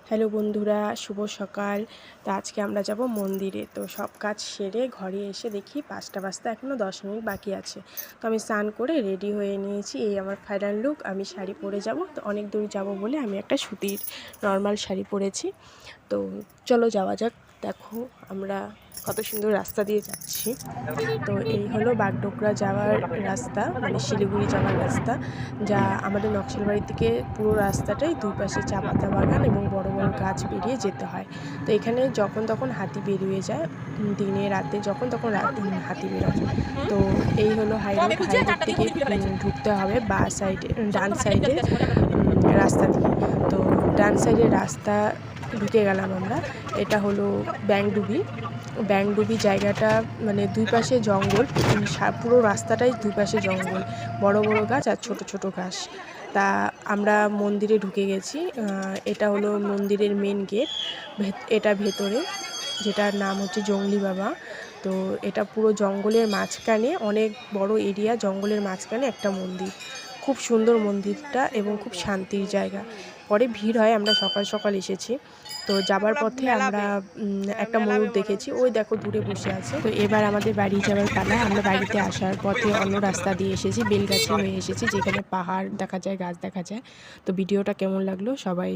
Hello বন্ধুরা, শুভ সকাল। তো আজকে আমরা যাব মন্দিরে। তো সব কাজ সেরে ঘরে এসে দেখি 5টা বাজতে এখনও 10 মিনিট বাকি আছে। তো আমি স্নান করে রেডি হয়ে নিয়েছি। এই আমার ফাইনাল লুক। আমি শাড়ি পরে যাব। তো অনেক দূর যাব বলে আমি একটা সুতির নর্মাল শাড়ি পরেছি। তো চলো যাওয়া যাক। দেখো আমরা কত সুন্দর রাস্তা দিয়ে যাচ্ছি। তো এই হলো বাগডোগরা যাওয়ার রাস্তা, মানে শিলিগুড়ি যাওয়ার রাস্তা, যা আমাদের নকশালবাড়ি থেকে পুরো রাস্তাটাই দুই পাশে চা পাতা বাগান এবং বড় বড় গাছ পেরিয়ে যেতে হয়। তো এখানে যখন তখন হাতি বেরিয়ে যায়, দিনে রাতে যখন তখন হাতি বেরোয়। তো এই হলো হাইরোড। হাইরোড থেকে ঢুকতে হবে বা সাইডে, ডান সাইডে রাস্তা দিয়ে। তো ডান সাইডের রাস্তা ঢুকে গেলাম আমরা। এটা হলো ব্যাংডুবি জায়গাটা, মানে দুই পাশে জঙ্গল, পুরো রাস্তাটাই দুই পাশে জঙ্গল, বড় বড় গাছ আর ছোট ছোট ঘাস। তা আমরা মন্দিরে ঢুকে গেছি। এটা হলো মন্দিরের মেন গেট। এটা ভেতরে, যেটার নাম হচ্ছে জংলি বাবা। তো এটা পুরো জঙ্গলের মাঝখানে, অনেক বড় এরিয়া, জঙ্গলের মাঝখানে একটা মন্দির। খুব সুন্দর মন্দিরটা এবং খুব শান্তির জায়গা। পরে ভিড় হয়, আমরা সকাল সকাল এসেছি। তো যাবার পথে আমরা একটা ময়ূর দেখেছি, ওই দেখো দূরে বসে আছে। তো এবার আমাদের বাড়ি যাওয়ার পালা। আমরা বাড়িতে আসার পথে অন্য রাস্তা দিয়ে এসেছি, বেলগাছি হয়ে এসেছি, যেখানে পাহাড় দেখা যায়, গাছ দেখা যায়। তো ভিডিওটা কেমন লাগলো সবাই